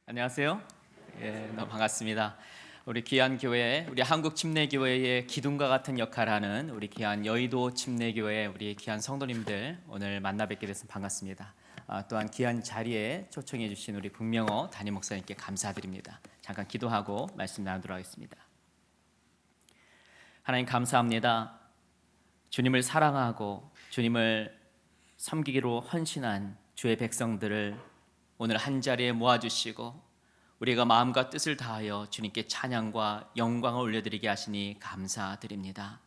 안녕하세요. 너무 반갑습니다. 우리 귀한 교회, 우리 한국 침례교회의 기둥과 같은 역할하는 우리 귀한 여의도 침례교회 우리 귀한 성도님들 오늘 만나 뵙게 돼서 반갑습니다. 또한 귀한 자리에 초청해 주신 우리 북명호 담임 목사님께 감사드립니다. 잠깐 기도하고 말씀 나누도록 하겠습니다. 하나님 감사합니다. 주님을 사랑하고 주님을 섬기기로 헌신한 주의 백성들을 오늘 한 자리에 모아주시고 우리가 마음과 뜻을 다하여 주님께 찬양과 영광을 올려드리게 하시니 감사드립니다.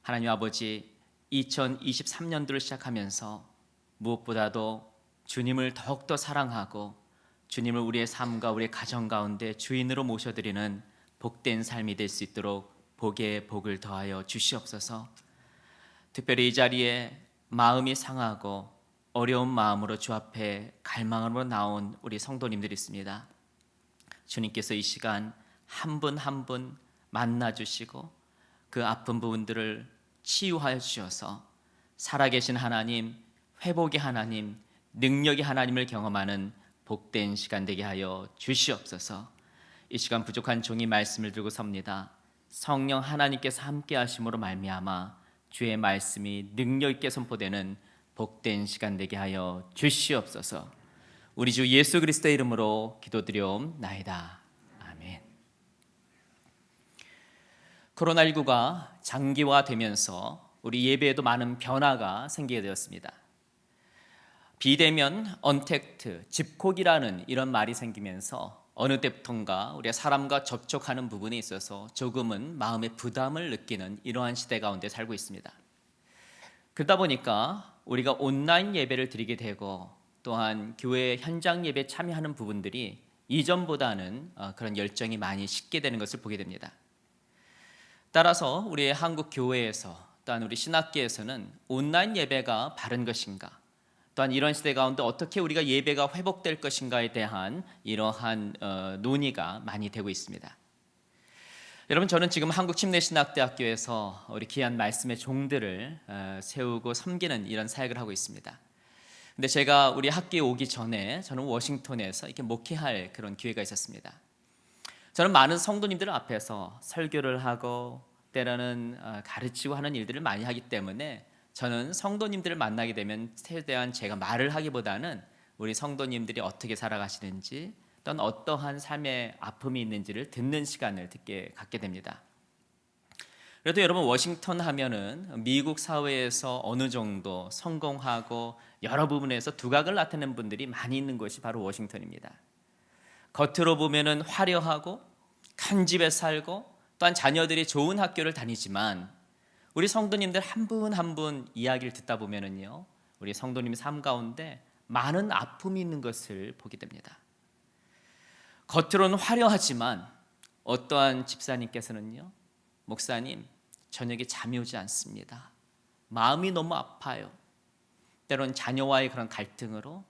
하나님 아버지, 2023년도를 시작하면서 무엇보다도 주님을 더욱더 사랑하고 주님을 우리의 삶과 우리의 가정 가운데 주인으로 모셔드리는 복된 삶이 될 수 있도록 복에 복을 더하여 주시옵소서. 특별히 이 자리에 마음이 상하고 어려운 마음으로 주 앞에 갈망으로 나온 우리 성도님들이 있습니다. 주님께서 이 시간 한 분 한 분 만나주시고 그 아픈 부분들을 치유하여 주셔서 살아계신 하나님, 회복의 하나님, 능력의 하나님을 경험하는 복된 시간 되게 하여 주시옵소서. 이 시간 부족한 종이 말씀을 들고 섭니다. 성령 하나님께서 함께 하심으로 말미암아 주의 말씀이 능력 있게 선포되는 복된 시간 되게 하여 주시옵소서. 우리 주 예수 그리스도의 이름으로 기도드리옵나이다. 아멘. 코로나19가 장기화되면서 우리 예배에도 많은 변화가 생기게 되었습니다. 비대면, 언택트, 집콕이라는 이런 말이 생기면서 어느 때부턴가 우리가 사람과 접촉하는 부분에 있어서 조금은 마음의 부담을 느끼는 이러한 시대 가운데 살고 있습니다. 그러다 보니까 우리가 온라인 예배를 드리게 되고 또한 교회 현장 예배에 참여하는 부분들이 이전보다는 그런 열정이 많이 식게 되는 것을 보게 됩니다. 따라서 우리 한국 교회에서 또한 우리 신학계에서는 온라인 예배가 바른 것인가, 또한 이런 시대 가운데 어떻게 우리가 예배가 회복될 것인가에 대한 이러한 논의가 많이 되고 있습니다. 여러분, 저는 지금 한국침례신학대학교에서 우리 귀한 말씀의 종들을 세우고 섬기는 이런 사역을 하고 있습니다. 근데 제가 우리 학교에 오기 전에 저는 워싱턴에서 이렇게 목회할 그런 기회가 있었습니다. 저는 많은 성도님들 앞에서 설교를 하고 때로는 가르치고 하는 일들을 많이 하기 때문에 저는 성도님들을 만나게 되면 최대한 제가 말을 하기보다는 우리 성도님들이 어떻게 살아가시는지 또는 어떠한 삶의 아픔이 있는지를 듣는 시간을 갖게 됩니다. 그래도 여러분, 워싱턴 하면은 미국 사회에서 어느 정도 성공하고 여러 부분에서 두각을 나타내는 분들이 많이 있는 곳이 바로 워싱턴입니다. 겉으로 보면은 화려하고 큰 집에 살고 또한 자녀들이 좋은 학교를 다니지만 우리 성도님들 한 분 한 분 이야기를 듣다 보면은요, 우리 성도님 삶 가운데 많은 아픔이 있는 것을 보게 됩니다. 겉으로는 화려하지만 어떠한 집사님께서는요, 목사님, 저녁에 잠이 오지 않습니다. 마음이 너무 아파요. 때론 자녀와의 그런 갈등으로,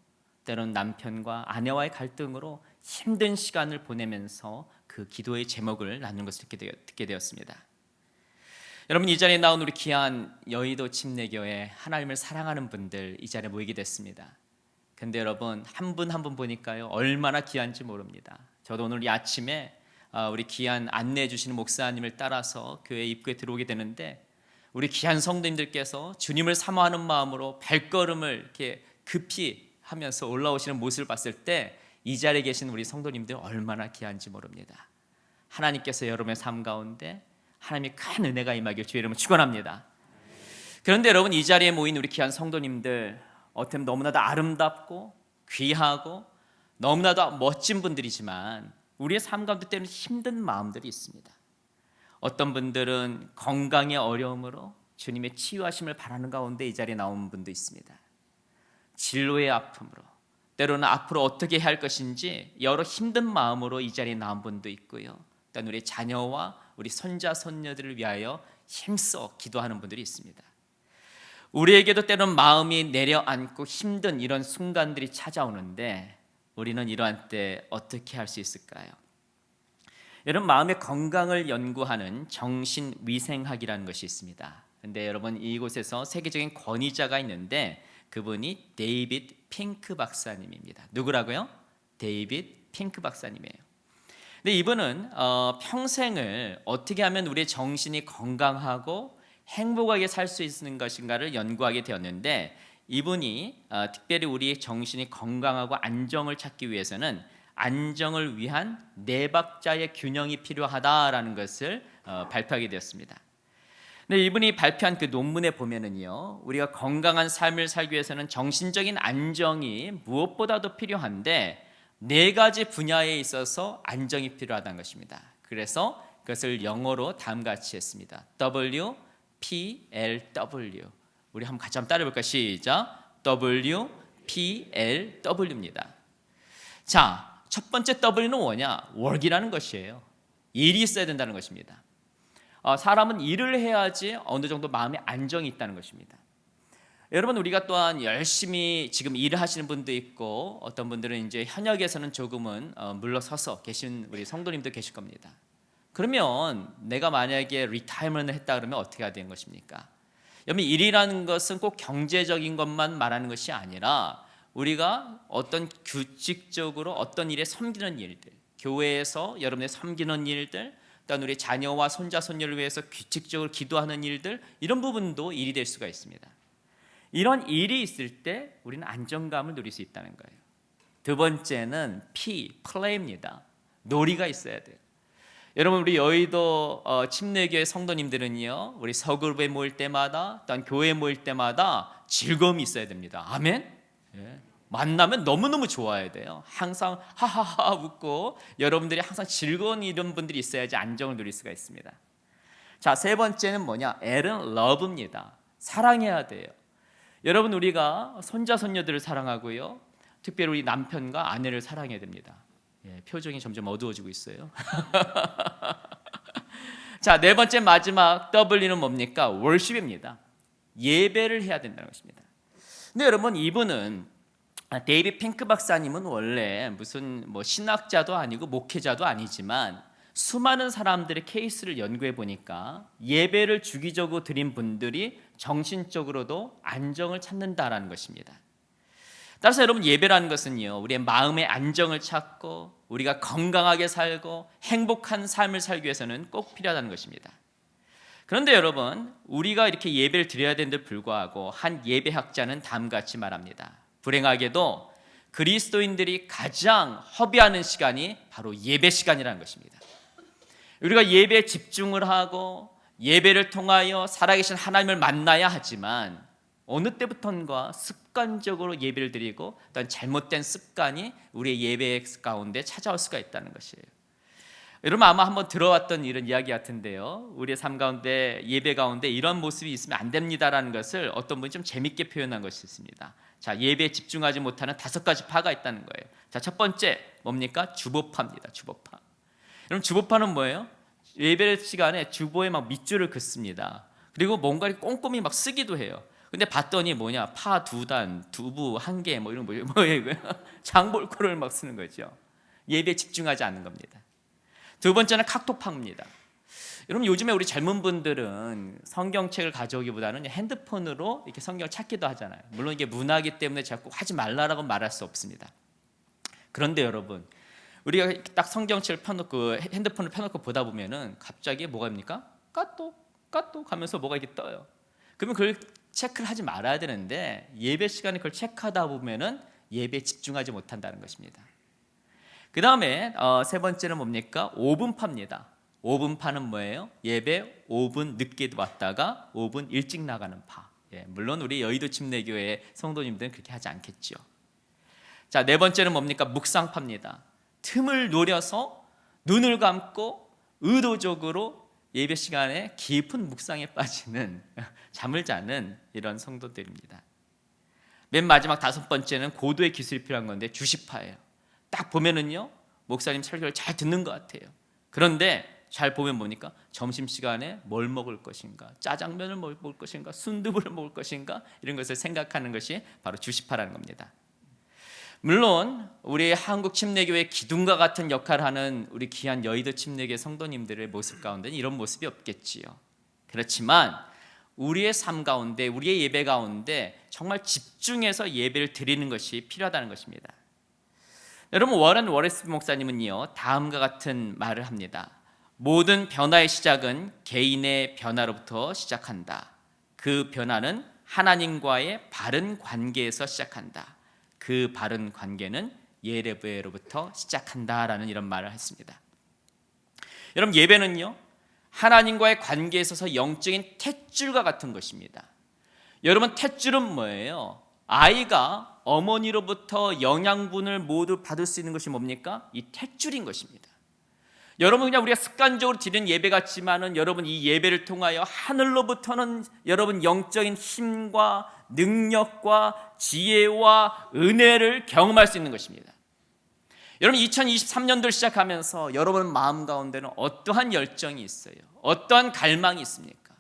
때론 남편과 아내와의 갈등으로 힘든 시간을 보내면서 그 기도의 제목을 나누는 것을 듣게 되었습니다. 여러분, 이 자리에 나온 우리 귀한 여의도 침례교회 하나님을 사랑하는 분들 이 자리에 모이게 됐습니다. 근데 여러분, 한 분 한 분 보니까요, 얼마나 귀한지 모릅니다. 저도 오늘 이 아침에 우리 귀한 안내해 주시는 목사님을 따라서 교회 입구에 들어오게 되는데 우리 귀한 성도님들께서 주님을 사모하는 마음으로 발걸음을 이렇게 급히 하면서 올라오시는 모습을 봤을 때 이 자리에 계신 우리 성도님들 얼마나 귀한지 모릅니다. 하나님께서 여러분의 삶 가운데 하나님의 큰 은혜가 임하길 주의 이름으로 축원합니다. 그런데 여러분, 이 자리에 모인 우리 귀한 성도님들 어떻게 너무나도 아름답고 귀하고 너무나도 멋진 분들이지만 우리의 삶 가운데 때는 힘든 마음들이 있습니다. 어떤 분들은 건강의 어려움으로 주님의 치유하심을 바라는 가운데 이 자리에 나온 분도 있습니다. 진로의 아픔으로, 때로는 앞으로 어떻게 해야 할 것인지 여러 힘든 마음으로 이 자리에 나온 분도 있고요. 또한 우리 자녀와 우리 손자 손녀들을 위하여 힘써 기도하는 분들이 있습니다. 우리에게도 때로는 마음이 내려앉고 힘든 이런 순간들이 찾아오는데 우리는 이러한 때 어떻게 할 수 있을까요? 여러분, 마음의 건강을 연구하는 정신위생학이라는 것이 있습니다. 근데 여러분, 이곳에서 세계적인 권위자가 있는데 그분이 데이빗 핑크 박사님입니다. 누구라고요? 데이빗 핑크 박사님이에요. 근데 이분은 평생을 어떻게 하면 우리의 정신이 건강하고 행복하게 살 수 있는 것인가를 연구하게 되었는데, 이분이 특별히 우리의 정신이 건강하고 안정을 찾기 위해서는 안정을 위한 네 박자의 균형이 필요하다라는 것을 발표하게 되었습니다. 근데 이분이 발표한 그 논문에 보면은요, 우리가 건강한 삶을 살기 위해서는 정신적인 안정이 무엇보다도 필요한데 네 가지 분야에 있어서 안정이 필요하다는 것입니다. 그래서 그것을 영어로 다음과 같이 했습니다. W, P, L, W. 우리 한번 같이 따라해 볼까요? 시작. W, P, L, W입니다. 자, 첫 번째 W는 뭐냐? work이라는 것이에요. 일이 있어야 된다는 것입니다. 사람은 일을 해야지 어느 정도 마음의 안정이 있다는 것입니다. 여러분, 우리가 또한 열심히 지금 일을 하시는 분도 있고 어떤 분들은 이제 현역에서는 조금은 물러서서 계신 우리 성도님도 계실 겁니다. 그러면 내가 만약에 리타이먼을 했다 그러면 어떻게 해야 되는 것입니까? 여러분, 일이라는 것은 꼭 경제적인 것만 말하는 것이 아니라 우리가 어떤 규칙적으로 어떤 일에 섬기는 일들, 교회에서 여러분의 섬기는 일들, 또한 우리 자녀와 손자 손녀를 위해서 규칙적으로 기도하는 일들, 이런 부분도 일이 될 수가 있습니다. 이런 일이 있을 때 우리는 안정감을 누릴 수 있다는 거예요. 두 번째는 플레이입니다. 놀이가 있어야 돼요. 여러분, 우리 여의도 침례교회 성도님들은요, 우리 서그룹에 모일 때마다 또한 교회에 모일 때마다 즐거움이 있어야 됩니다. 아멘? 예. 만나면 너무너무 좋아야 돼요. 항상 하하하 웃고 여러분들이 항상 즐거운 이런 분들이 있어야지 안정을 누릴 수가 있습니다. 자, 세 번째는 뭐냐? L은 러브입니다. 사랑해야 돼요. 여러분, 우리가 손자 손녀들을 사랑하고요, 특별히 우리 남편과 아내를 사랑해야 됩니다. 예, 표정이 점점 어두워지고 있어요. 자, 네 번째 마지막 W는 뭡니까? 월십입니다. 예배를 해야 된다는 것입니다. 근데 여러분, 이분은 데이비드 핑크 박사님은 원래 무슨 신학자도 아니고 목회자도 아니지만 수많은 사람들의 케이스를 연구해 보니까 예배를 주기적으로 드린 분들이 정신적으로도 안정을 찾는다라는 것입니다. 따라서 여러분, 예배라는 것은요, 우리의 마음의 안정을 찾고 우리가 건강하게 살고 행복한 삶을 살기 위해서는 꼭 필요하다는 것입니다. 그런데 여러분, 우리가 이렇게 예배를 드려야 되는데 불구하고 한 예배학자는 다음과 같이 말합니다. 불행하게도 그리스도인들이 가장 허비하는 시간이 바로 예배 시간이라는 것입니다. 우리가 예배에 집중을 하고 예배를 통하여 살아계신 하나님을 만나야 하지만 어느 때부턴가 습관적으로 예배를 드리고 또한 잘못된 습관이 우리의 예배 가운데 찾아올 수가 있다는 것이에요. 여러분, 아마 한번 들어왔던 이런 이야기 같은데요, 우리의 삶 가운데 예배 가운데 이런 모습이 있으면 안 됩니다라는 것을 어떤 분이 좀 재밌게 표현한 것이 있습니다. 자, 예배에 집중하지 못하는 5가지 파가 있다는 거예요. 자, 첫 번째 뭡니까? 주보파입니다. 주보파. 여러분, 주보파는 뭐예요? 예배 시간에 주보에 막 밑줄을 긋습니다. 그리고 뭔가를 꼼꼼히 막 쓰기도 해요. 근데 봤더니 뭐냐? 파 2단, 두부 1개, 뭐 이런 뭐예요? 장볼코를 막 쓰는 거죠. 예배에 집중하지 않는 겁니다. 두 번째는 카톡파입니다. 여러분, 요즘에 우리 젊은 분들은 성경책을 가져오기보다는 핸드폰으로 이렇게 성경을 찾기도 하잖아요. 물론 이게 문화이기 때문에 제가 꼭 하지 말라라고 말할 수 없습니다. 그런데 여러분, 우리가 딱 성경책을 펴놓고 핸드폰을 펴놓고 보다 보면은 갑자기 뭐가 됩니까? 까똑 하면서 뭐가 이렇게 떠요. 그러면 그걸 체크를 하지 말아야 되는데 예배 시간에 그걸 체크하다 보면은 예배에 집중하지 못한다는 것입니다. 그 다음에 세 번째는 뭡니까? 5분파입니다. 5분파는 뭐예요? 예배 5분 늦게 왔다가 5분 일찍 나가는 파. 예, 물론 우리 여의도 침례교회 성도님들은 그렇게 하지 않겠죠. 자, 네 번째는 뭡니까? 묵상파입니다. 틈을 노려서 눈을 감고 의도적으로 예배 시간에 깊은 묵상에 빠지는, 잠을 자는 이런 성도들입니다. 맨 마지막 5번째는 고도의 기술이 필요한 건데 주시파예요. 딱 보면은요, 목사님 설교를 잘 듣는 것 같아요. 그런데 잘 보면 뭡니까? 점심시간에 뭘 먹을 것인가, 짜장면을 먹을 것인가, 순두부를 먹을 것인가, 이런 것을 생각하는 것이 바로 주시파라는 겁니다. 물론 우리 한국 침례교회 기둥과 같은 역할을 하는 우리 귀한 여의도 침례교회 성도님들의 모습 가운데는 이런 모습이 없겠지요. 그렇지만 우리의 삶 가운데, 우리의 예배 가운데 정말 집중해서 예배를 드리는 것이 필요하다는 것입니다. 여러분, 워런 워레스 목사님은요, 다음과 같은 말을 합니다. 모든 변화의 시작은 개인의 변화로부터 시작한다. 그 변화는 하나님과의 바른 관계에서 시작한다. 그 바른 관계는 예배로부터 시작한다라는 이런 말을 했습니다. 여러분, 예배는요, 하나님과의 관계에 있어서 영적인 탯줄과 같은 것입니다. 여러분, 탯줄은 뭐예요? 아이가 어머니로부터 영양분을 모두 받을 수 있는 것이 뭡니까? 이 탯줄인 것입니다. 여러분, 그냥 우리가 습관적으로 드리는 예배 같지만은 여러분, 이 예배를 통하여 하늘로부터는 여러분 영적인 힘과 능력과 지혜와 은혜를 경험할 수 있는 것입니다. 여러분, 2023년도를 시작하면서 여러분 마음 가운데는 어떠한 열정이 있어요? 어떠한 갈망이 있습니까?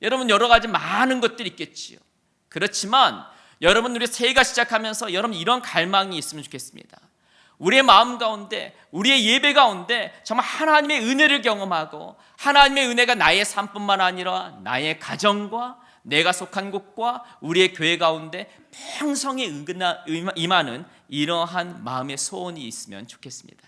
여러분, 여러 가지 많은 것들이 있겠지요. 그렇지만 여러분, 우리 새해가 시작하면서 여러분 이런 갈망이 있으면 좋겠습니다. 우리의 마음 가운데, 우리의 예배 가운데 정말 하나님의 은혜를 경험하고, 하나님의 은혜가 나의 삶뿐만 아니라 나의 가정과 내가 속한 곳과 우리의 교회 가운데 평생에 임하는 이러한 마음의 소원이 있으면 좋겠습니다.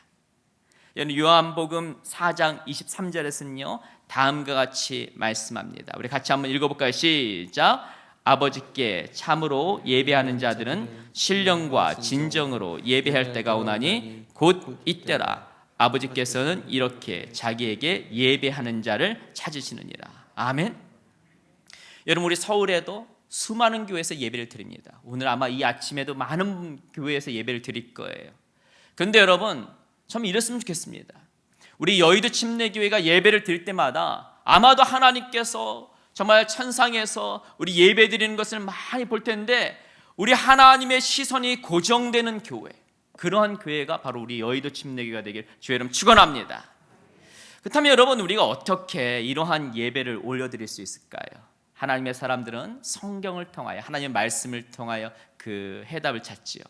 요한복음 4장 23절에서는요 다음과 같이 말씀합니다. 우리 같이 한번 읽어볼까요? 시작. 아버지께 참으로 예배하는 자들은 신령과 진정으로 예배할 때가 오나니 곧 이때라. 아버지께서는 이렇게 자기에게 예배하는 자를 찾으시느니라. 아멘. 여러분, 우리 서울에도 수많은 교회에서 예배를 드립니다. 오늘 아마 이 아침에도 많은 교회에서 예배를 드릴 거예요. 그런데 여러분, 참 이랬으면 좋겠습니다. 우리 여의도 침례교회가 예배를 드릴 때마다 아마도 하나님께서 정말 천상에서 우리 예배 드리는 것을 많이 볼 텐데, 우리 하나님의 시선이 고정되는 교회, 그러한 교회가 바로 우리 여의도 침례교회가 되길 주의 이름 축원합니다. 그렇다면 여러분, 우리가 어떻게 이러한 예배를 올려드릴 수 있을까요? 하나님의 사람들은 성경을 통하여, 하나님의 말씀을 통하여 그 해답을 찾지요.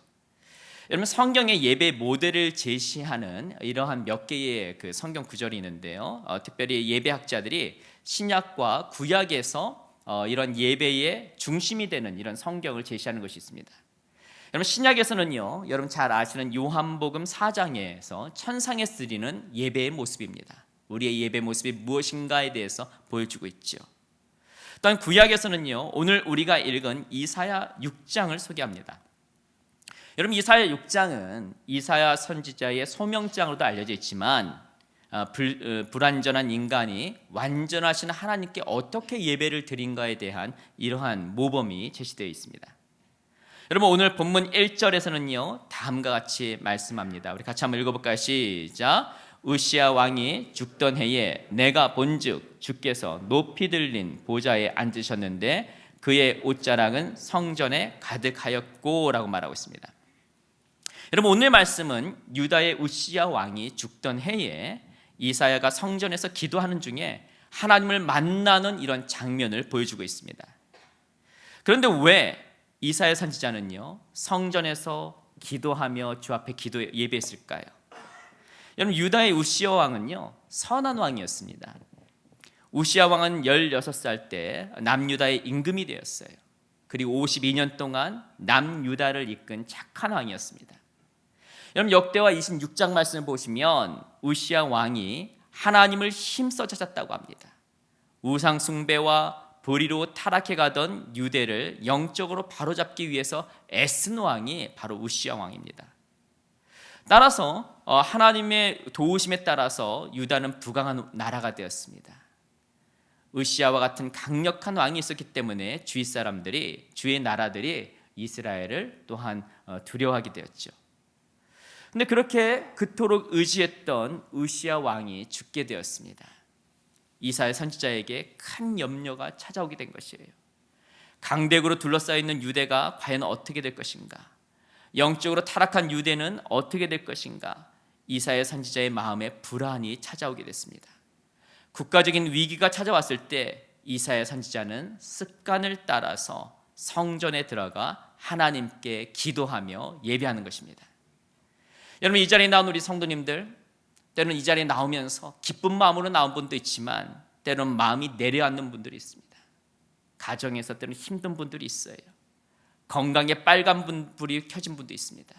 여러분, 성경의 예배 모델을 제시하는 이러한 몇 개의 그 성경 구절이 있는데요. 특별히 예배학자들이 신약과 구약에서 이런 예배의 중심이 되는 이런 성경을 제시하는 것이 있습니다. 여러분, 신약에서는요, 여러분 잘 아시는 요한복음 4장에서 천상에서 드리는 예배의 모습입니다. 우리의 예배 모습이 무엇인가에 대해서 보여주고 있죠. 또한 구약에서는요, 오늘 우리가 읽은 이사야 6장을 소개합니다. 여러분, 이사야 6장은 이사야 선지자의 소명장으로도 알려져 있지만 불완전한 인간이 완전하신 하나님께 어떻게 예배를 드린가에 대한 이러한 모범이 제시되어 있습니다. 여러분, 오늘 본문 1절에서는요 다음과 같이 말씀합니다. 우리 같이 한번 읽어볼까요? 시작. 우시야 왕이 죽던 해에 내가 본즉 주께서 높이 들린 보좌에 앉으셨는데 그의 옷자락은 성전에 가득하였고 라고 말하고 있습니다. 여러분, 오늘 말씀은 유다의 우시야 왕이 죽던 해에 이사야가 성전에서 기도하는 중에 하나님을 만나는 이런 장면을 보여주고 있습니다. 그런데 왜 이사야 선지자는요 성전에서 기도하며 주 앞에 예배했을까요? 여러분, 유다의 우시야 왕은요 선한 왕이었습니다. 우시야 왕은 16살 때 남유다의 임금이 되었어요. 그리고 52년 동안 남유다를 이끈 착한 왕이었습니다. 여러분, 역대하 26장 말씀을 보시면 우시야 왕이 하나님을 힘써 찾았다고 합니다. 우상 숭배와 불의로 타락해 가던 유대를 영적으로 바로잡기 위해서 애쓴 왕이 바로 우시야 왕입니다. 따라서 하나님의 도우심에 따라서 유다는 부강한 나라가 되었습니다. 우시야와 같은 강력한 왕이 있었기 때문에 주의 나라들이 이스라엘을 또한 두려워하게 되었죠. 근데 그렇게 그토록 의지했던 우시야 왕이 죽게 되었습니다. 이사야 선지자에게 큰 염려가 찾아오게 된 것이에요. 강대국으로 둘러싸여 있는 유대가 과연 어떻게 될 것인가? 영적으로 타락한 유대는 어떻게 될 것인가? 이사야 선지자의 마음에 불안이 찾아오게 됐습니다. 국가적인 위기가 찾아왔을 때 이사야 선지자는 습관을 따라서 성전에 들어가 하나님께 기도하며 예배하는 것입니다. 여러분, 이 자리에 나온 우리 성도님들, 때로는 이 자리에 나오면서 기쁜 마음으로 나온 분도 있지만 때로는 마음이 내려앉는 분들이 있습니다. 가정에서 때로는 힘든 분들이 있어요. 건강에 빨간 불이 켜진 분도 있습니다.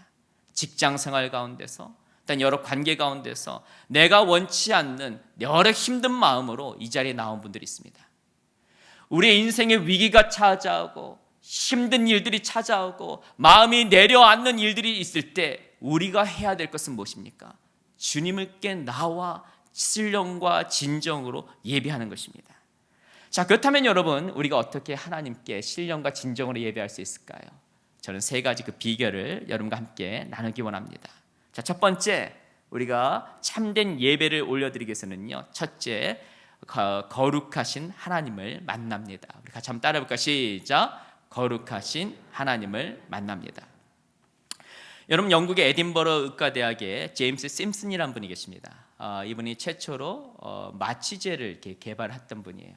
직장 생활 가운데서, 일단 여러 관계 가운데서 내가 원치 않는 여러 힘든 마음으로 이 자리에 나온 분들이 있습니다. 우리의 인생에 위기가 찾아오고 힘든 일들이 찾아오고 마음이 내려앉는 일들이 있을 때 우리가 해야 될 것은 무엇입니까? 주님께 나와 신령과 진정으로 예배하는 것입니다. 자, 그렇다면 여러분, 우리가 어떻게 하나님께 신령과 진정으로 예배할 수 있을까요? 저는 세 가지 그 비결을 여러분과 함께 나누기 원합니다. 자, 첫 번째, 우리가 참된 예배를 올려드리기 위해서는요, 첫째, 거룩하신 하나님을 만납니다. 우리 같이 한번 따라해볼까? 시작. 거룩하신 하나님을 만납니다. 여러분, 영국의 에딘버러 의과대학에 제임스 심슨이라는 분이 계십니다. 이분이 최초로 마취제를 이렇게 개발했던 분이에요.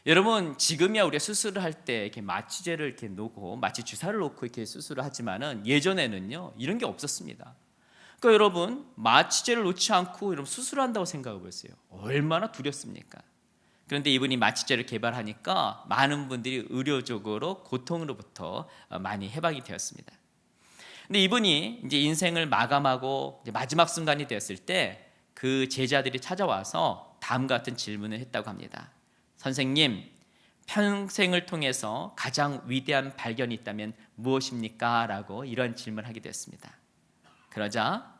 여러분, 지금이야 우리가 수술을 할 때 이렇게 마취제를 이렇게 놓고 마취 주사를 놓고 이렇게 수술을 하지만은 예전에는요 이런 게 없었습니다. 그러니까 여러분, 마취제를 놓지 않고 여러분 수술을 한다고 생각해 보세요. 얼마나 두렵습니까? 그런데 이분이 마취제를 개발하니까 많은 분들이 의료적으로 고통으로부터 많이 해방이 되었습니다. 근데 이분이 이제 인생을 마감하고 이제 마지막 순간이 되었을 때 그 제자들이 찾아와서 다음과 같은 질문을 했다고 합니다. 선생님, 평생을 통해서 가장 위대한 발견이 있다면 무엇입니까? 라고 이런 질문을 하게 됐습니다. 그러자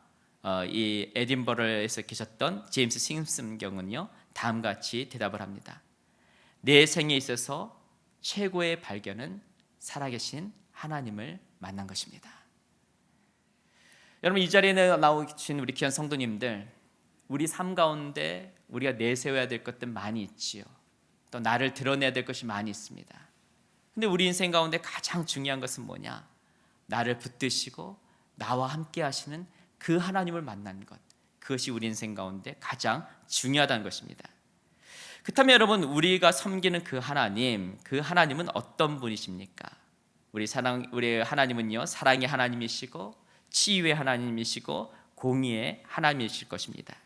이 에딘버러에서 계셨던 제임스 심슨 경은요 다음과 같이 대답을 합니다. 내 생에 있어서 최고의 발견은 살아계신 하나님을 만난 것입니다. 여러분, 이 자리에 나오신 우리 귀한 성도님들, 우리 삶 가운데 우리가 내세워야 될 것들 많이 있지요. 또 나를 드러내야 될 것이 많이 있습니다. 근데 우리 인생 가운데 가장 중요한 것은 뭐냐? 나를 붙드시고 나와 함께 하시는 그 하나님을 만난 것, 그것이 우리 인생 가운데 가장 중요하다는 것입니다. 그렇다면 여러분, 우리가 섬기는 그 하나님은 어떤 분이십니까? 우리 하나님은요, 사랑의 하나님이시고 치유의 하나님이시고 공의의 하나님이실 것입니다.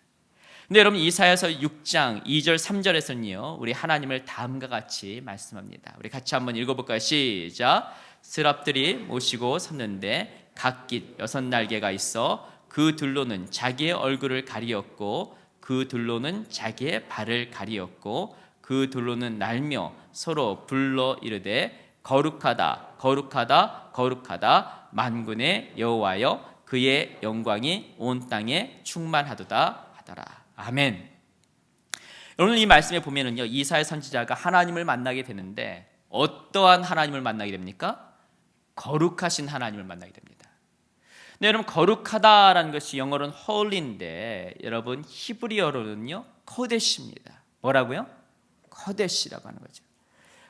근데 여러분, 이사야서 6장 2절 3절에서는요 우리 하나님을 다음과 같이 말씀합니다. 우리 같이 한번 읽어볼까요? 시작. 스랍들이 모시고 섰는데 각깃 6날개가 있어 그 둘로는 자기의 얼굴을 가리었고 그 둘로는 자기의 발을 가리었고 그 둘로는 날며 서로 불러 이르되 거룩하다 거룩하다 거룩하다 만군의 여호와여, 그의 영광이 온 땅에 충만하도다 하더라. 아멘. 오늘 이 말씀에 보면은요, 이사야 선지자가 하나님을 만나게 되는데 어떠한 하나님을 만나게 됩니까? 거룩하신 하나님을 만나게 됩니다. 근데 여러분, 거룩하다라는 것이 영어로는 holy인데 여러분 히브리어로는요 코데시입니다. 뭐라고요? 코데시라고 하는 거죠.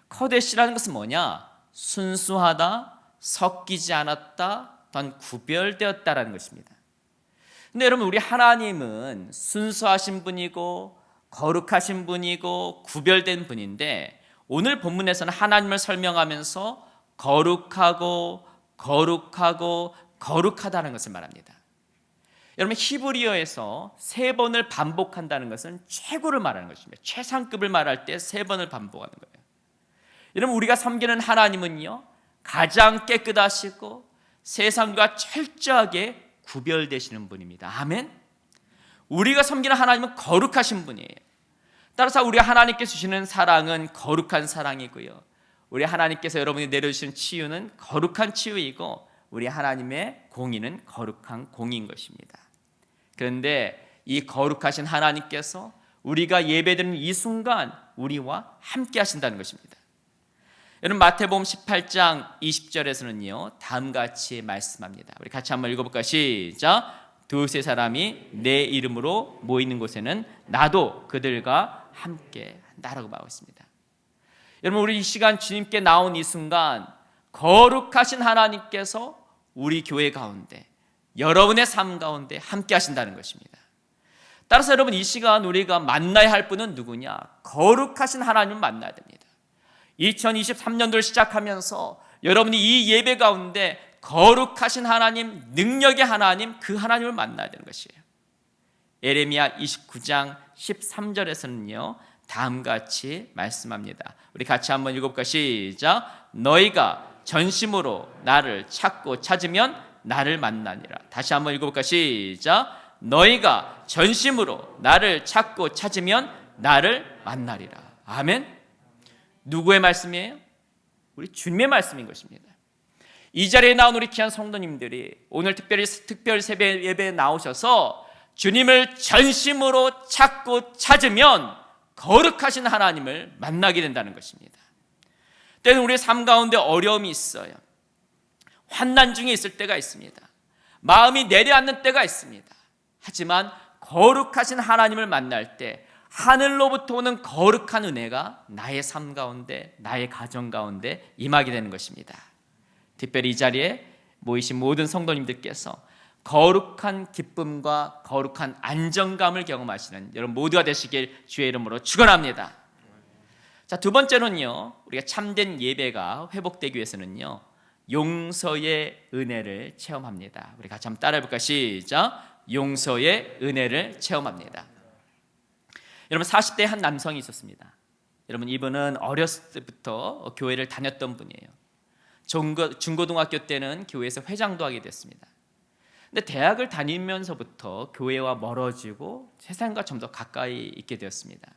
코데시라는 것은 뭐냐? 순수하다, 섞이지 않았다, 또한 구별되었다라는 것입니다. 근데 여러분, 우리 하나님은 순수하신 분이고 거룩하신 분이고 구별된 분인데 오늘 본문에서는 하나님을 설명하면서 거룩하고 거룩하고 거룩하다는 것을 말합니다. 여러분, 히브리어에서 3번을 반복한다는 것은 최고를 말하는 것입니다. 최상급을 말할 때 3번을 반복하는 거예요. 여러분, 우리가 섬기는 하나님은요 가장 깨끗하시고 세상과 철저하게 구별되시는 분입니다. 아멘. 우리가 섬기는 하나님은 거룩하신 분이에요. 따라서 우리 하나님께서 주시는 사랑은 거룩한 사랑이고요, 우리 하나님께서 여러분이 내려주시는 치유는 거룩한 치유이고 우리 하나님의 공의는 거룩한 공의인 것입니다. 그런데 이 거룩하신 하나님께서 우리가 예배드리는 이 순간 우리와 함께 하신다는 것입니다. 여러분, 마태복음 18장 20절에서는요 다음과 같이 말씀합니다. 우리 같이 한번 읽어볼까요? 시작. 두세 사람이 내 이름으로 모이는 곳에는 나도 그들과 함께 한다라고 말하고 있습니다. 여러분, 우리 이 시간 주님께 나온 이 순간 거룩하신 하나님께서 우리 교회 가운데 여러분의 삶 가운데 함께 하신다는 것입니다. 따라서 여러분, 이 시간 우리가 만나야 할 분은 누구냐? 거룩하신 하나님을 만나야 됩니다. 2023년도를 시작하면서 여러분이 이 예배 가운데 거룩하신 하나님, 능력의 하나님, 그 하나님을 만나야 되는 것이에요. 예레미야 29장 13절에서는요 다음과 같이 말씀합니다. 우리 같이 한번 읽어볼까? 시작. 너희가 전심으로 나를 찾고 찾으면 나를 만나니라. 다시 한번 읽어볼까? 시작. 너희가 전심으로 나를 찾고 찾으면 나를 만나리라. 아멘. 누구의 말씀이에요? 우리 주님의 말씀인 것입니다. 이 자리에 나온 우리 귀한 성도님들이 오늘 특별 새벽 예배에 나오셔서 주님을 전심으로 찾고 찾으면 거룩하신 하나님을 만나게 된다는 것입니다. 때는 우리의 삶 가운데 어려움이 있어요. 환난 중에 있을 때가 있습니다. 마음이 내려앉는 때가 있습니다. 하지만 거룩하신 하나님을 만날 때 하늘로부터 오는 거룩한 은혜가 나의 삶 가운데, 나의 가정 가운데 임하게 되는 것입니다. 특별히 이 자리에 모이신 모든 성도님들께서 거룩한 기쁨과 거룩한 안정감을 경험하시는 여러분 모두가 되시길 주의 이름으로 축원합니다. 자, 두 번째는요, 우리가 참된 예배가 회복되기 위해서는요, 용서의 은혜를 체험합니다. 우리 같이 한번 따라해볼까? 시작. 용서의 은혜를 체험합니다. 여러분 40대 한 남성이 있었습니다. 여러분 이분은 어렸을 때부터 교회를 다녔던 분이에요. 중고등학교 때는 교회에서 회장도 하게 됐습니다. 근데 대학을 다니면서부터 교회와 멀어지고 세상과 좀 더 가까이 있게 되었습니다.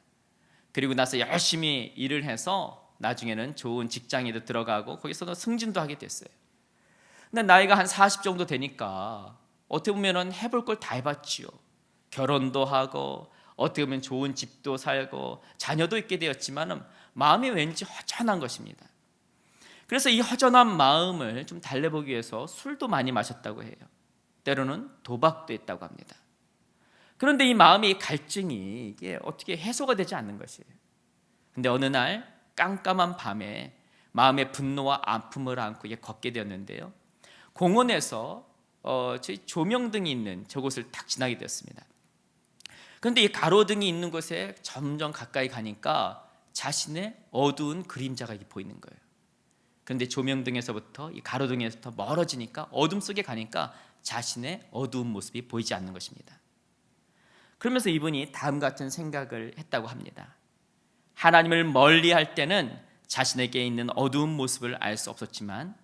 그리고 나서 열심히 일을 해서 나중에는 좋은 직장에도 들어가고 거기서도 승진도 하게 됐어요. 근데 나이가 한 40 정도 되니까 어떻게 보면 해볼 걸 다 해봤지요. 결혼도 하고 어떻게 보면 좋은 집도 살고 자녀도 있게 되었지만 마음이 왠지 허전한 것입니다. 그래서 이 허전한 마음을 좀 달래보기 위해서 술도 많이 마셨다고 해요. 때로는 도박도 했다고 합니다. 그런데 이 마음의 갈증이 이게 어떻게 해소가 되지 않는 것이에요. 근데 어느 날 깜깜한 밤에 마음의 분노와 아픔을 안고 걷게 되었는데요. 공원에서 조명등이 있는 저곳을 딱 지나게 되었습니다. 그런데 이 가로등이 있는 곳에 점점 가까이 가니까 자신의 어두운 그림자가 보이는 거예요. 그런데 조명등에서부터 이 가로등에서부터 멀어지니까 어둠 속에 가니까 자신의 어두운 모습이 보이지 않는 것입니다. 그러면서 이분이 다음 같은 생각을 했다고 합니다. 하나님을 멀리할 때는 자신에게 있는 어두운 모습을 알 수 없었지만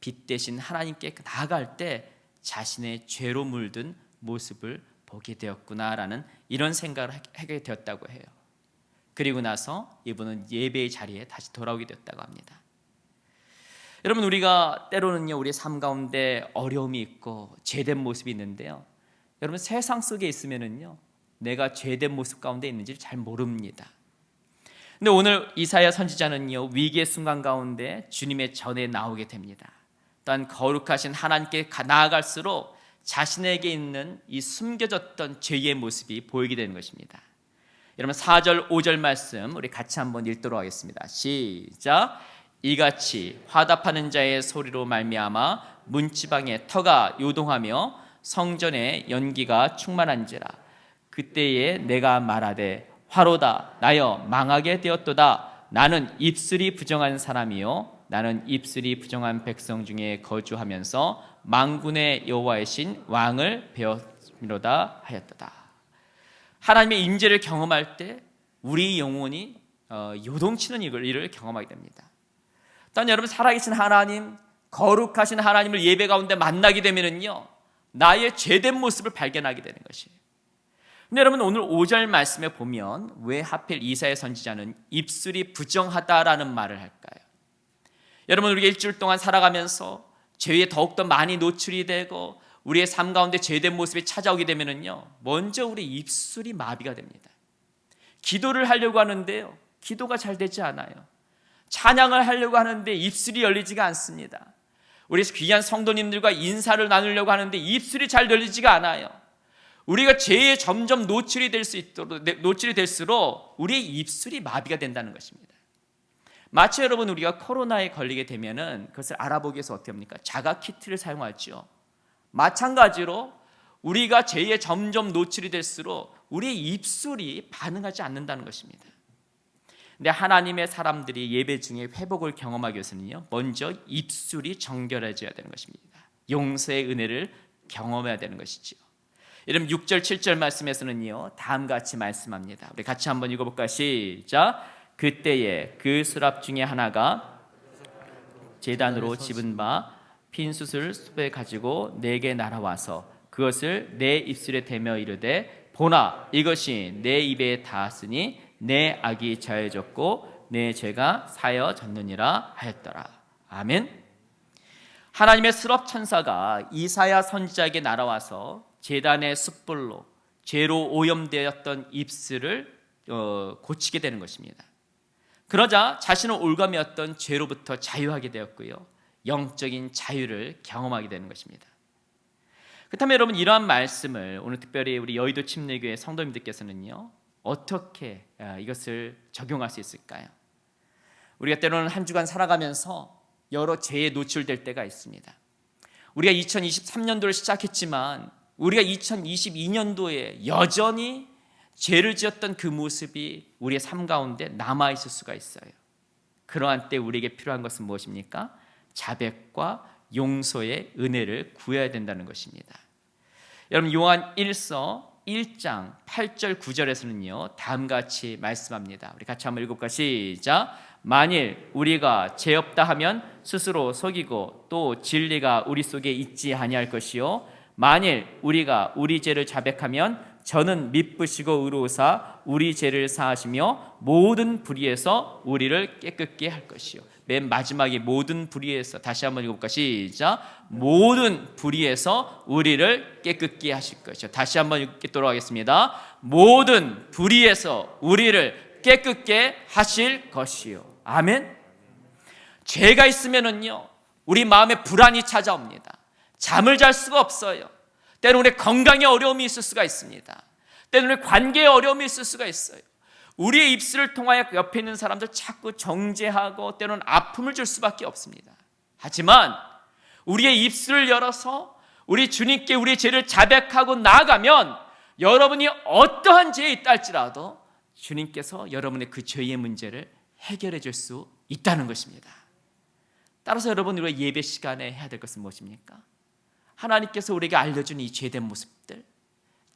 빛 대신 하나님께 나아갈 때 자신의 죄로 물든 모습을 보게 되었구나라는 이런 생각을 하게 되었다고 해요. 그리고 나서 이분은 예배의 자리에 다시 돌아오게 되었다고 합니다. 여러분 우리가 때로는요 우리의 삶 가운데 어려움이 있고 죄된 모습이 있는데요. 여러분 세상 속에 있으면은요 내가 죄된 모습 가운데 있는지를 잘 모릅니다. 근데 오늘 이사야 선지자는요 위기의 순간 가운데 주님의 전에 나오게 됩니다. 또한 거룩하신 하나님께 나아갈수록 자신에게 있는 이 숨겨졌던 죄의 모습이 보이게 되는 것입니다. 여러분 4절 5절 말씀 우리 같이 한번 읽도록 하겠습니다. 시작. 이같이 화답하는 자의 소리로 말미암아 문지방에 터가 요동하며 성전에 연기가 충만한지라. 그때에 내가 말하되 화로다 나여 망하게 되었도다. 나는 입술이 부정한 사람이요 나는 입술이 부정한 백성 중에 거주하면서 만군의 여호와이신 왕을 배웠미로다 하였도다. 하나님의 임재를 경험할 때 우리 영혼이 요동치는 일을 경험하게 됩니다. 또한 여러분 살아계신 하나님, 거룩하신 하나님을 예배 가운데 만나게 되면은요 나의 죄된 모습을 발견하게 되는 것이에요. 근데 여러분 오늘 5절 말씀에 보면 왜 하필 이사야 선지자는 입술이 부정하다라는 말을 할까요? 여러분 우리가 일주일 동안 살아가면서 죄에 더욱더 많이 노출이 되고 우리의 삶 가운데 죄된 모습이 찾아오게 되면은요 먼저 우리 입술이 마비가 됩니다. 기도를 하려고 하는데요 기도가 잘 되지 않아요. 찬양을 하려고 하는데 입술이 열리지가 않습니다. 우리 귀한 성도님들과 인사를 나누려고 하는데 입술이 잘 열리지가 않아요. 우리가 죄에 점점 노출이 될수록 우리의 입술이 마비가 된다는 것입니다. 마치 여러분 우리가 코로나에 걸리게 되면은 그것을 알아보기 위해서 어떻게 합니까? 자가 키트를 사용하죠. 마찬가지로 우리가 죄에 점점 노출이 될수록 우리의 입술이 반응하지 않는다는 것입니다. 근데 하나님의 사람들이 예배 중에 회복을 경험하기 위해서는요 먼저 입술이 정결해져야 되는 것입니다. 용서의 은혜를 경험해야 되는 것이죠. 여러분 6절 7절 말씀에서는요 다음과 같이 말씀합니다. 우리 같이 한번 읽어볼까요? 시작. 그때에 그 수랍 중에 하나가 제단으로 집은 바 핀 숯을 숲에 가지고 내게 날아와서 그것을 내 입술에 대며 이르되 보나 이것이 내 입에 닿았으니 내 악이 자해졌고 내 죄가 사여졌느니라 하였더라. 아멘. 하나님의 스럽 천사가 이사야 선지자에게 날아와서 제단의 숯불로 죄로 오염되었던 입술을 고치게 되는 것입니다. 그러자 자신은 올가매었던 죄로부터 자유하게 되었고요, 영적인 자유를 경험하게 되는 것입니다. 그렇다면 여러분, 이러한 말씀을 오늘 특별히 우리 여의도 침례교회 성도님들께서는요, 어떻게 이것을 적용할 수 있을까요? 우리가 때로는 한 주간 살아가면서 여러 죄에 노출될 때가 있습니다. 우리가 2023년도를 시작했지만 우리가 2022년도에 여전히 죄를 지었던 그 모습이 우리의 삶 가운데 남아있을 수가 있어요. 그러한 때 우리에게 필요한 것은 무엇입니까? 자백과 용서의 은혜를 구해야 된다는 것입니다. 여러분, 요한 1서 1장 8절 9절에서는요 다음과 같이 말씀합니다. 우리 같이 한번 읽어볼까? 시작. 만일 우리가 죄 없다 하면 스스로 속이고 또 진리가 우리 속에 있지 아니할 것이요 만일 우리가 우리 죄를 자백하면 저는 미쁘시고 의로우사 우리 죄를 사하시며 모든 불의에서 우리를 깨끗게 할 것이요. 맨 마지막에 모든 불의에서, 다시 한번 읽어볼까? 시작. 모든 불의에서 우리를 깨끗게 하실 것이요. 다시 한번 읽도록 하겠습니다. 모든 불의에서 우리를 깨끗게 하실 것이요. 아멘. 죄가 있으면은요 우리 마음에 불안이 찾아옵니다. 잠을 잘 수가 없어요. 때로는 우리 건강에 어려움이 있을 수가 있습니다. 때로는 관계에 어려움이 있을 수가 있어요. 우리의 입술을 통하여 옆에 있는 사람들 자꾸 정죄하고 때로는 아픔을 줄 수밖에 없습니다. 하지만 우리의 입술을 열어서 우리 주님께 우리의 죄를 자백하고 나아가면 여러분이 어떠한 죄에 있다 할지라도 주님께서 여러분의 그 죄의 문제를 해결해 줄 수 있다는 것입니다. 따라서 여러분, 우리가 예배 시간에 해야 될 것은 무엇입니까? 하나님께서 우리에게 알려준 이 죄된 모습들,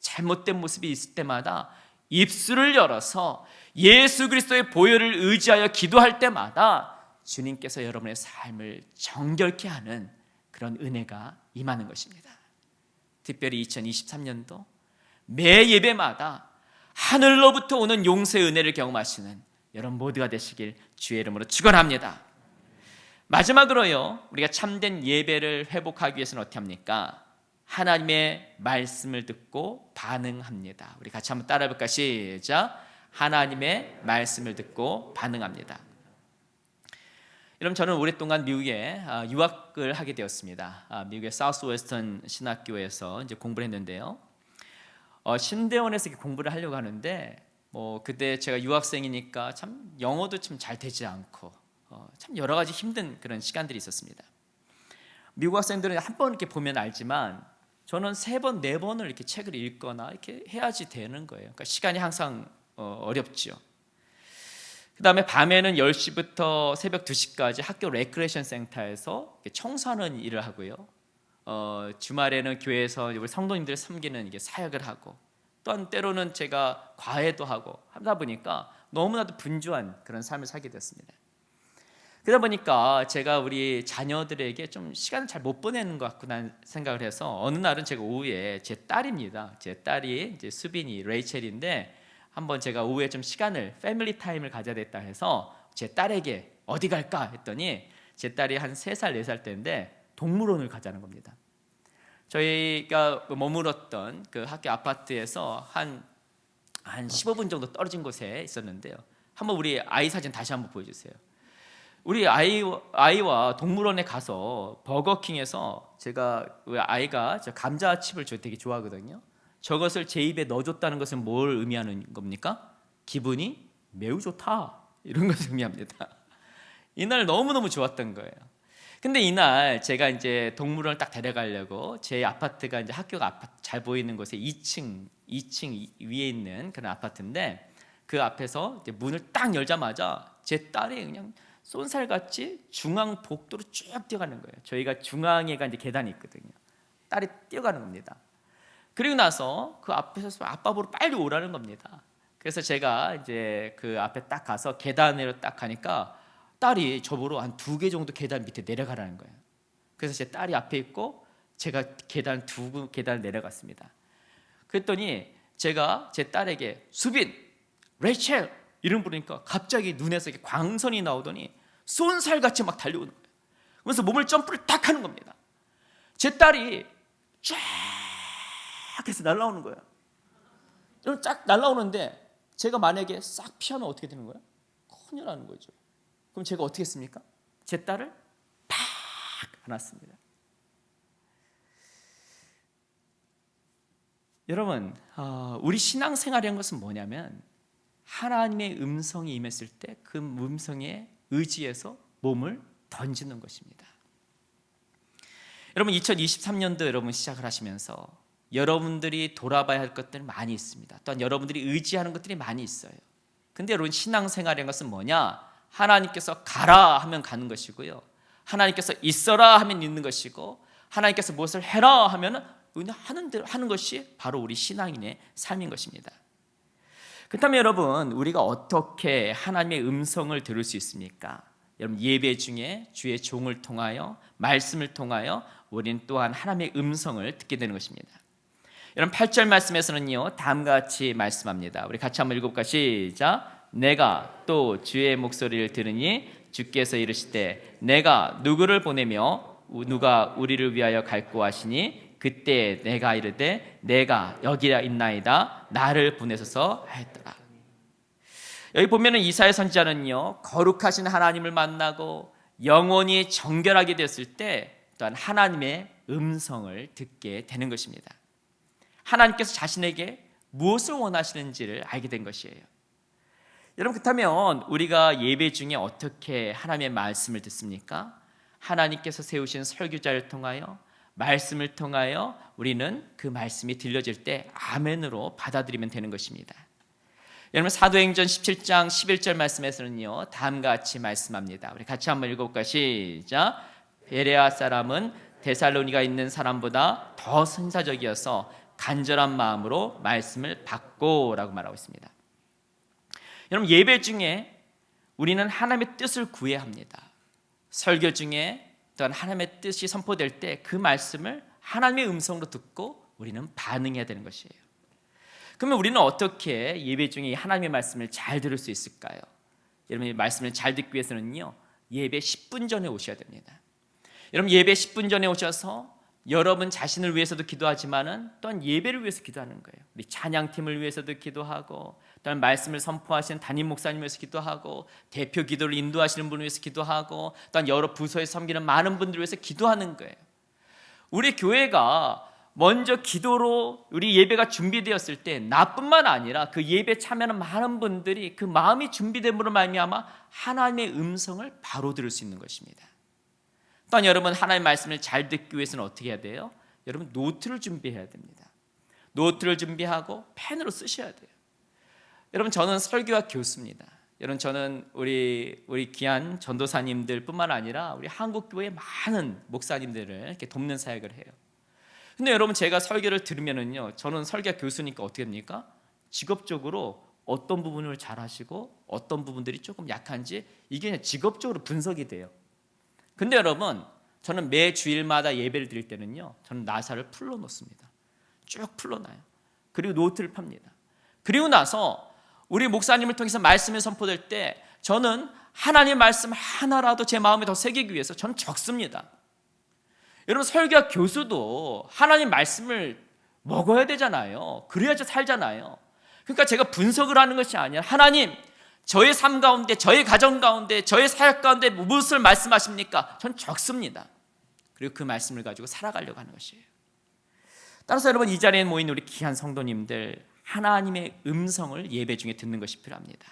잘못된 모습이 있을 때마다 입술을 열어서 예수 그리스도의 보혈을 의지하여 기도할 때마다 주님께서 여러분의 삶을 정결케 하는 그런 은혜가 임하는 것입니다. 특별히 2023년도 매 예배마다 하늘로부터 오는 용서의 은혜를 경험하시는 여러분 모두가 되시길 주의 이름으로 축원합니다. 마지막으로요, 우리가 참된 예배를 회복하기 위해서는 어떻게 합니까? 하나님의 말씀을 듣고 반응합니다. 우리 같이 한번 따라해 볼까? 시작. 하나님의 말씀을 듣고 반응합니다. 여러분, 저는 오랫동안 미국에 유학을 하게 되었습니다. 미국의 사우스 웨스턴 신학교에서 이제 공부를 했는데요, 신대원에서 이렇게 공부를 하려고 하는데 그때 제가 유학생이니까 참 영어도 좀 잘 되지 않고 참 여러 가지 힘든 그런 시간들이 있었습니다. 미국 학생들은 한 번 이렇게 보면 알지만 저는 3번, 4번을 이렇게 책을 읽거나 이렇게 해야지 되는 거예요. 그러니까 시간이 항상 어렵죠. 그 다음에 밤에는 10시부터 새벽 2시까지 학교 레크레이션 센터에서 청소하는 일을 하고요. 주말에는 교회에서 우리 성도님들 섬기는 이게 사역을 하고, 또한 때로는 제가 과외도 하고 하다 보니까 너무나도 분주한 그런 삶을 살게 됐습니다. 그러다 보니까 제가 우리 자녀들에게 좀 시간을 잘 못 보내는 것 같구나 생각을 해서 어느 날은 제가 오후에 제 딸입니다. 제 딸이 이제 수빈이 레이첼인데 한번 제가 오후에 좀 시간을 패밀리 타임을 가져야 됐다 해서 제 딸에게 어디 갈까 했더니 제 딸이 한 3살 4살 때인데 동물원을 가자는 겁니다. 저희가 머물었던 그 학교 아파트에서 한 15분 정도 떨어진 곳에 있었는데요. 한번 우리 아이 사진 다시 한번 보여주세요. 우리 아이와 동물원에 가서 버거킹에서 제가 아이가 저 감자칩을 저 되게 좋아하거든요. 저것을 제 입에 넣어줬다는 것은 뭘 의미하는 겁니까? 기분이 매우 좋다, 이런 것을 의미합니다. 이날 너무너무 좋았던 거예요. 근데 이날 제가 이제 동물원을 딱 데려가려고 제 아파트가 이제 학교가 잘 보이는 곳에 2층 위에 있는 그런 아파트인데 그 앞에서 이제 문을 딱 열자마자 제 딸이 그냥 쏜살같이 중앙 복도로 쭉 뛰어가는 거예요. 저희가 중앙에가 이제 계단이 있거든요. 딸이 뛰어가는 겁니다. 그리고 나서 그 앞에서 아빠 보러 빨리 오라는 겁니다. 그래서 제가 이제 그 앞에 딱 가서 계단으로 딱 가니까 딸이 저보러 한 2개 정도 계단 밑에 내려가라는 거예요. 그래서 제 딸이 앞에 있고 제가 두 계단을 내려갔습니다. 그랬더니 제가 제 딸에게 수빈, 레이첼 이름 부르니까 갑자기 눈에서 이렇게 광선이 나오더니 쏜살같이 막 달려오는 거예요. 그래서 몸을 점프를 딱 하는 겁니다. 제 딸이 쫙 해서 날아오는 거예요. 이런 쫙 날아오는데 제가 만약에 싹 피하면 어떻게 되는 거예요? 큰일 나는 거죠. 그럼 제가 어떻게 했습니까? 제 딸을 팍 안았습니다. 여러분, 우리 신앙생활이라는 것은 뭐냐면 하나님의 음성이 임했을 때 그 음성에 의지해서 몸을 던지는 것입니다. 여러분, 2023년도 여러분 시작을 하시면서 여러분들이 돌아봐야 할 것들이 많이 있습니다. 또한 여러분들이 의지하는 것들이 많이 있어요. 근데 여러분, 신앙생활이라는 것은 뭐냐? 하나님께서 가라 하면 가는 것이고요, 하나님께서 있어라 하면 있는 것이고, 하나님께서 무엇을 해라 하면 하는 대로 하는 것이 바로 우리 신앙인의 삶인 것입니다. 그렇다면 여러분, 우리가 어떻게 하나님의 음성을 들을 수 있습니까? 여러분, 예배 중에 주의 종을 통하여 말씀을 통하여 우리는 또한 하나님의 음성을 듣게 되는 것입니다. 여러분, 8절 말씀에서는요 다음과 같이 말씀합니다. 우리 같이 한번 읽어볼까? 시작. 내가 또 주의 목소리를 들으니 주께서 이르시되 내가 누구를 보내며 누가 우리를 위하여 갈고 하시니 그때 내가 이르되 내가 여기라 있나이다 나를 보내소서 하였더라. 여기 보면은 이사야 선지자는요 거룩하신 하나님을 만나고 영혼이 정결하게 됐을 때 또한 하나님의 음성을 듣게 되는 것입니다. 하나님께서 자신에게 무엇을 원하시는지를 알게 된 것이에요. 여러분, 그렇다면 우리가 예배 중에 어떻게 하나님의 말씀을 듣습니까? 하나님께서 세우신 설교자를 통하여 말씀을 통하여 우리는 그 말씀이 들려질 때 아멘으로 받아들이면 되는 것입니다. 여러분, 사도행전 17장 11절 말씀에서는요 다음과 같이 말씀합니다. 우리 같이 한번 읽어볼까? 시작. 베레아 사람은 데살로니가 있는 사람보다 더 선사적이어서 간절한 마음으로 말씀을 받고 라고 말하고 있습니다. 여러분, 예배 중에 우리는 하나님의 뜻을 구해야 합니다. 설교 중에 또한 하나님의 뜻이 선포될 때 그 말씀을 하나님의 음성으로 듣고 우리는 반응해야 되는 것이에요. 그러면 우리는 어떻게 예배 중에 하나님의 말씀을 잘 들을 수 있을까요? 여러분, 이 말씀을 잘 듣기 위해서는요 예배 10분 전에 오셔야 됩니다. 여러분, 예배 10분 전에 오셔서 여러분 자신을 위해서도 기도하지만은 또한 예배를 위해서 기도하는 거예요. 우리 찬양팀을 위해서도 기도하고, 또한 말씀을 선포하시는 담임 목사님을 위해서 기도하고, 대표 기도를 인도하시는 분을 위해서 기도하고, 또한 여러 부서에 섬기는 많은 분들을 위해서 기도하는 거예요. 우리 교회가 먼저 기도로 우리 예배가 준비되었을 때 나뿐만 아니라 그 예배 참여하는 많은 분들이 그 마음이 준비됨으로 말미암아 하나님의 음성을 바로 들을 수 있는 것입니다. 또한 여러분, 하나님의 말씀을 잘 듣기 위해서는 어떻게 해야 돼요? 여러분, 노트를 준비해야 됩니다. 노트를 준비하고 펜으로 쓰셔야 돼요. 여러분, 저는 설교학 교수입니다. 여러분, 저는 우리 귀한 전도사님들 뿐만 아니라 우리 한국교회 많은 목사님들을 이렇게 돕는 사역을 해요. 근데 여러분, 제가 설교를 들으면은요 저는 설교학 교수니까 어떻게 됩니까? 직업적으로 어떤 부분을 잘하시고 어떤 부분들이 조금 약한지 이게 그냥 직업적으로 분석이 돼요. 근데 여러분, 저는 매 주일마다 예배를 드릴 때는요 저는 나사를 풀어놓습니다. 쭉 풀어놔요. 그리고 노트를 팝니다. 그리고 나서 우리 목사님을 통해서 말씀이 선포될 때 저는 하나님의 말씀 하나라도 제 마음에 더 새기기 위해서 저는 적습니다. 여러분, 설교학 교수도 하나님 말씀을 먹어야 되잖아요. 그래야지 살잖아요. 그러니까 제가 분석을 하는 것이 아니라 하나님, 저의 삶 가운데, 저의 가정 가운데, 저의 사역 가운데 무엇을 말씀하십니까? 전 적습니다. 그리고 그 말씀을 가지고 살아가려고 하는 것이에요. 따라서 여러분, 이 자리에 모인 우리 귀한 성도님들, 하나님의 음성을 예배 중에 듣는 것이 필요합니다.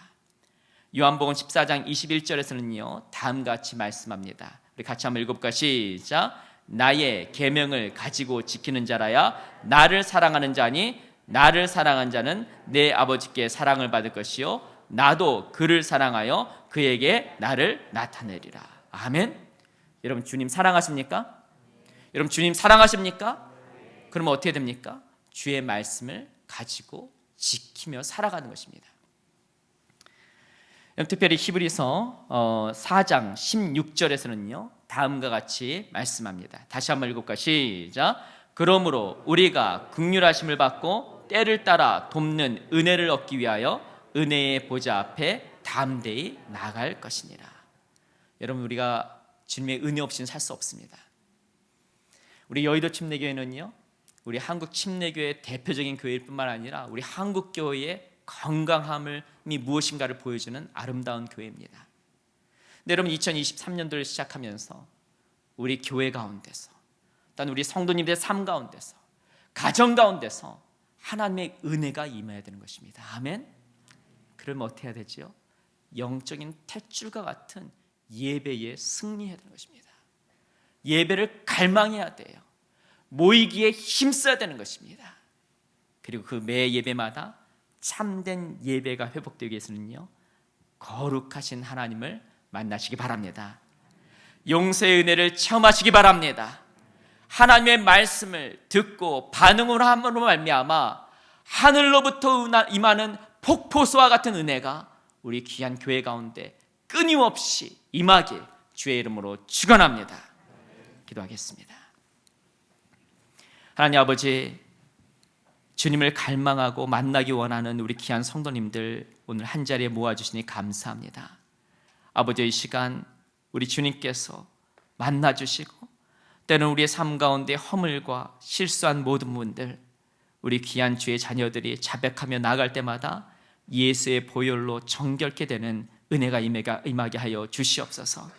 요한복음 14장 21절에서는요 다음과 같이 말씀합니다. 우리 같이 한번 읽어볼까? 시작. 나의 계명을 가지고 지키는 자라야 나를 사랑하는 자니 나를 사랑한 자는 내 아버지께 사랑을 받을 것이요 나도 그를 사랑하여 그에게 나를 나타내리라. 아멘. 여러분, 주님 사랑하십니까? 여러분, 주님 사랑하십니까? 그러면 어떻게 됩니까? 주의 말씀을 가지고 지키며 살아가는 것입니다. 특별히 히브리서 4장 16절에서는요 다음과 같이 말씀합니다. 다시 한번 읽을까? 시작. 그러므로 우리가 긍휼하심을 받고 때를 따라 돕는 은혜를 얻기 위하여 은혜의 보좌 앞에 담대히 나갈 것이니라. 여러분, 우리가 주님의 은혜 없이는 살 수 없습니다. 우리 여의도 침례교회는요, 우리 한국 침례교회의 대표적인 교회일 뿐만 아니라 우리 한국 교회의 건강함이 무엇인가를 보여주는 아름다운 교회입니다. 근데 여러분, 2023년도를 시작하면서 우리 교회 가운데서, 또한 우리 성도님들의 삶 가운데서, 가정 가운데서 하나님의 은혜가 임해야 되는 것입니다. 아멘. 그러면 어떻게 해야 되죠? 영적인 탯줄과 같은 예배에 승리해야 되는 것입니다. 예배를 갈망해야 돼요. 모이기에 힘써야 되는 것입니다. 그리고 그 매 예배마다 참된 예배가 회복되기 위해서는요, 거룩하신 하나님을 만나시기 바랍니다. 용서의 은혜를 체험하시기 바랍니다. 하나님의 말씀을 듣고 반응을 함으로 말미암아 하늘로부터 임하는 폭포수와 같은 은혜가 우리 귀한 교회 가운데 끊임없이 임하길 주의 이름으로 축원합니다. 기도하겠습니다. 하나님 아버지, 주님을 갈망하고 만나기 원하는 우리 귀한 성도님들 오늘 한자리에 모아주시니 감사합니다. 아버지, 이 시간 우리 주님께서 만나주시고 때는 우리의 삶 가운데 허물과 실수한 모든 분들, 우리 귀한 주의 자녀들이 자백하며 나아갈 때마다 예수의 보혈로 정결케 되는 은혜가 임하게 하여 주시옵소서.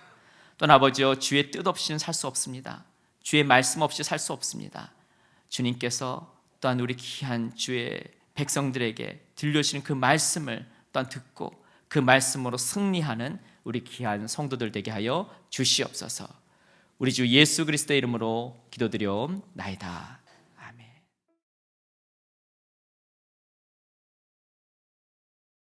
또한 아버지여, 주의 뜻 없이는 살 수 없습니다. 주의 말씀 없이 살 수 없습니다. 주님께서 또한 우리 귀한 주의 백성들에게 들려주시는 그 말씀을 또한 듣고 그 말씀으로 승리하는 우리 귀한 성도들 되게 하여 주시옵소서. 우리 주 예수 그리스도의 이름으로 기도드려옵나이다. 아멘.